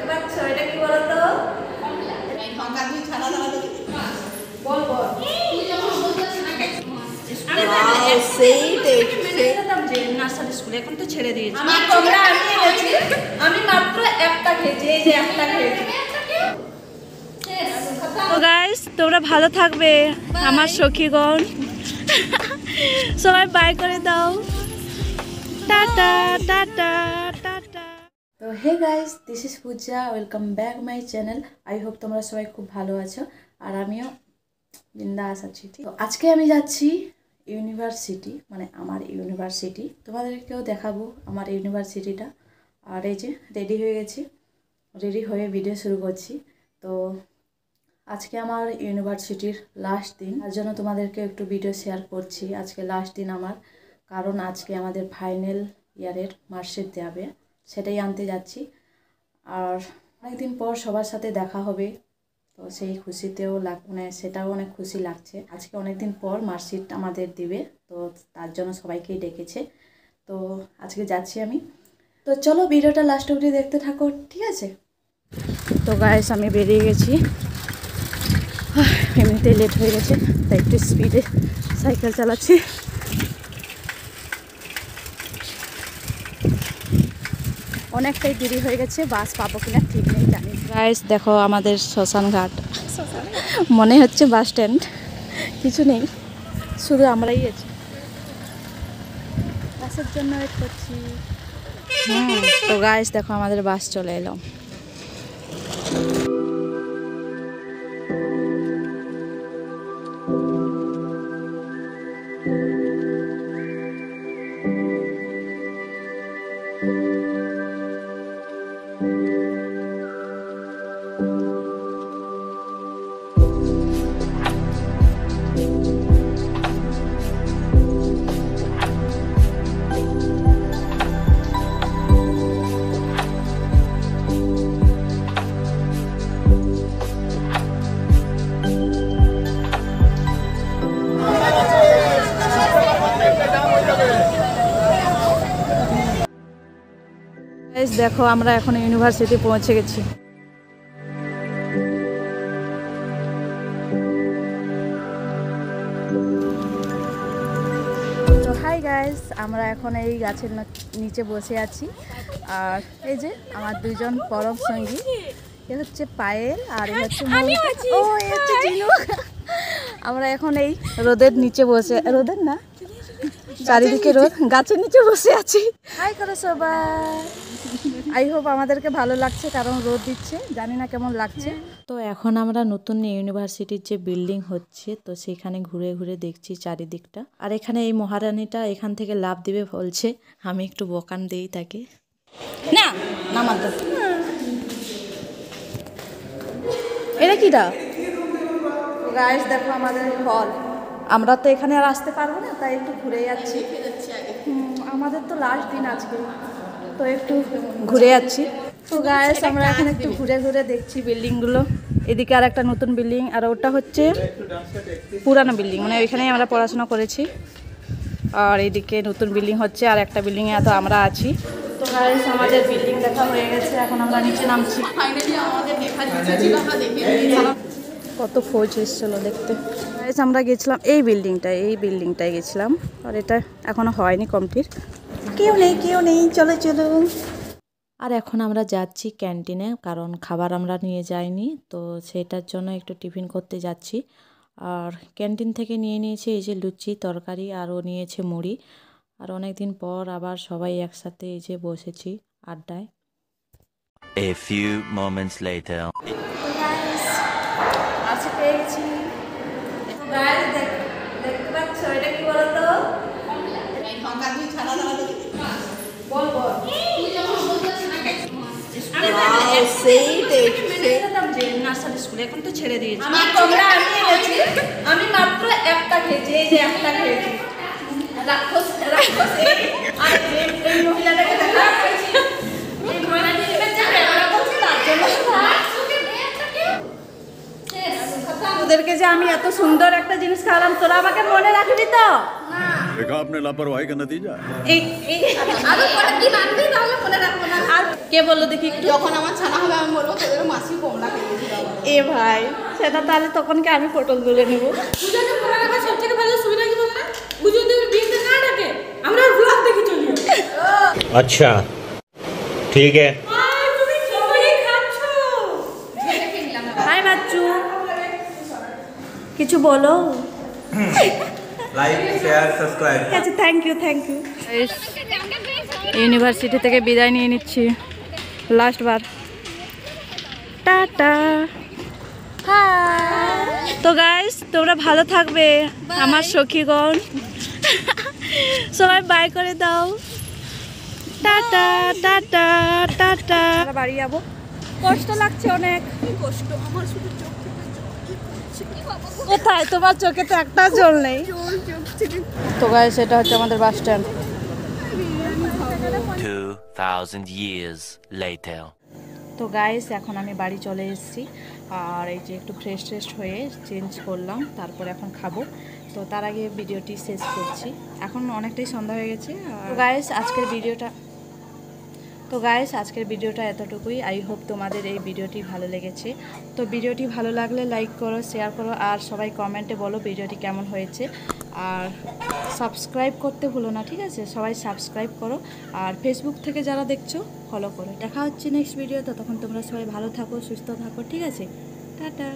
পাচ্ছ এটা কি বলো তো? নার্সারি স্কুলে এখন তো ছেড়ে দিয়েছি। আমি মাত্র একটা খেয়েছি, এই যে একটা খেয়েছি। তো গাইস তোমরা ভালো থাকবে আমার সখীগণ, সবাই বাই করে দাও, টাটা টাটা টাটা। তো hey guys, this is Puja, welcome back my channel. I hope তোমরা সবাই খুব ভালো আছো আর আমিও বিন্দাস আছি। তো আজকে আমি যাচ্ছি ইউনিভার্সিটি, মানে আমার ইউনিভার্সিটি। তোমাদেরকেও দেখাবো আমার ইউনিভার্সিটিটা। আর এই যে রেডি হয়ে গেছি, রেডি হয়ে ভিডিও শুরু করছি। তো আজকে আমার ইউনিভার্সিটির লাস্ট দিন, তার জন্য তোমাদেরকে একটু ভিডিও শেয়ার করছি। আজকে লাস্ট দিন আমার, কারণ আজকে আমাদের ফাইনাল ইয়ারের মার্কশিট দেবে, সেটাই আনতে যাচ্ছি। আর অনেকদিন পর সবার সাথে দেখা হবে, তো সেই খুশিতেও মানে সেটাও অনেক খুশি লাগছে। আজকে অনেকদিন পর মার্কশিট আমাদের দিবে, তো তার জন্য সবাইকেই ডেকেছে। তো আজকে যাচ্ছি আমি। তো চলো ভিডিওটা লাস্ট অবধি দেখতে থাকো, ঠিক আছে? তো গাইস আমি বেরিয়ে গেছি, এমনিতেই লেট হয়ে গেছে তাই একটু স্পিডে সাইকেল চালাচ্ছি। অনেকটাই দেরি হয়ে গেছে, বাস পাবো কিনা ঠিক নেই, জানি। গাইস দেখো আমাদের শ্মশান ঘাট, মনে হচ্ছে বাস স্ট্যান্ড, কিছু নেই, শুধু আমরাই আছি। বাসের জন্য ওয়েট করছি। তো গাইস দেখো আমাদের বাস চলে এলো। দেখো আমরা এখন ইউনিভার্সিটি পৌঁছে গেছি। তো হাই গাইস, আমরা এখন এই গাছের নিচে বসে আছি। আর এই যে আমার দুজন পরম সঙ্গী, এ হচ্ছে পায়েল আর এ হচ্ছে জিনু। আমরা এখন এই রোদের নিচে বসে, রোদের না চারিদিকে রোদ, গাছের নিচে বসে আছি। হাই করো সবাই। আই হোপ আমাদেরকে ভালো লাগছে, কারণ রোদ দিচ্ছে, জানি না কেমন লাগছে। তো এখন আমরা নতুন ইউনিভার্সিটির যে বিল্ডিং হচ্ছে, তো সেখানে ঘুরে ঘুরে দেখছি চারিদিকটা। আর এখানে এই মহারানীটা এখান থেকে লাভ দিবে বলছে, আমি একটু বকান দিই তাকে। না নামার দাও, এটা কিটা? গাইস দেখো আমাদের হল, আমরা তো এখানে আর আসতে পারবো না, তাই একটু ঘুরে যাচ্ছি। আমাদের তো লাস্ট দিন আজকে, তো একটু ঘুরে যাচ্ছি। তো গাইস আমরা এখন একটু ঘুরে ঘুরে দেখছি বিল্ডিংগুলো। এদিকে আর একটা নতুন বিল্ডিং, আর ওটা হচ্ছে পুরানো বিল্ডিং, মানে ওইখানেই আমরা পড়াশোনা করেছি। আর এদিকে নতুন বিল্ডিং হচ্ছে, আর একটা বিল্ডিংয়ে তো আমরা আছি। তো গাইস আমাদের বিল্ডিং দেখা হয়ে গেছে, এখন আমরা নিচে নামছি। কত ফৌজ এসেছিল দেখতে। গাইস আমরা গেছিলাম এই বিল্ডিংটায় গেছিলাম, আর এটা এখনো হয়নি কমপ্লিট। কেউ নেই, চলো চলো। আর এখন আমরা যাচ্ছি ক্যান্টিনে, কারণ খাবার আমরা নিয়ে যাইনি, তো সেটার জন্য একটু টিফিন করতে যাচ্ছি। আর ক্যান্টিন থেকে নিয়ে নিয়েছি এই যে লুচি তরকারি, আরও নিয়েছে মুড়ি। আর অনেকদিন পর আবার সবাই একসাথে এই যে বসেছি আড্ডায়। A few moments later. আজকে পেয়েছি। দেখতে পাচ্ছ এটা কি বলতো? নার্সারি স্কুলে এখন তো ছেড়ে দিয়েছি। আমি মাত্র একটা খেয়েছি, এই যে একটা খেয়েছি। ওদেরকে যে আমি এত সুন্দর একটা জিনিস খাওয়ালাম, তোরা আমাকে মনে রাখবি তো? देखा आपने लापरवाही का नतीजा আর কে বললো দেখি একটু? যখন আমার ছানা হবে আমি বলবো তোদের মাসি কমলা খেয়েছি বাবা। এ ভাই সেটা তাহলে তখনকে আমি ফটো তুলে নেব। পুজোতে মনে রাখা সবথেকে ভালো সুবিধা কি বলতো? পুজোতে বিয়েতে না ডাকে আমরা ব্লগ দেখে চলি। अच्छा ठीक है। তুমি সবাই খাচ্ছো। হাই বাচ্চু, কিছু বলো। Like share subscribe. আচ্ছা থ্যাংক ইউ ইউনিভার্সিটি থেকে বিদায় নিয়ে নিচ্ছি লাস্ট বার। টাটা। তো গাইস তোমরা ভালো থাকবে আমার সখীগণ, সবাই বাই করে দাও। Tata tata tata. বাড়ি যাবো, কষ্ট লাগছে অনেক। কষ্ট আমার শুধু চোখ কোথায় তোমার চোখে তো একটা জল নেই। তো গাইস এটা হচ্ছে আমাদের বাস স্ট্যান্ড। 2000 years later. তো গাইস এখন আমি বাড়ি চলে এসেছি, আর এই যে একটু ফ্রেশ হয়ে চেঞ্জ করলাম, তারপর এখন খাবো। তো তার আগে ভিডিওটি শেষ করছি, এখন অনেকটাই সন্ধ্যা হয়ে গেছে। তো গাইস আজকের ভিডিওটা এতটুকুই। আই হোপ তোমাদের এই ভিডিওটি ভালো লেগেছে। তো ভিডিওটি ভালো লাগলে লাইক করো, শেয়ার করো, আর সবাই কমেন্টে বলো ভিডিওটি কেমন হয়েছে। আর সাবস্ক্রাইব করতে ভুলো না, ঠিক আছে? সবাই সাবস্ক্রাইব করো, আর ফেসবুক থেকে যারা দেখছো ফলো করো। দেখা হচ্ছে নেক্সট ভিডিও। ততক্ষণ তোমরা সবাই ভালো থাকো, সুস্থ থাকো, ঠিক আছে? টাটা।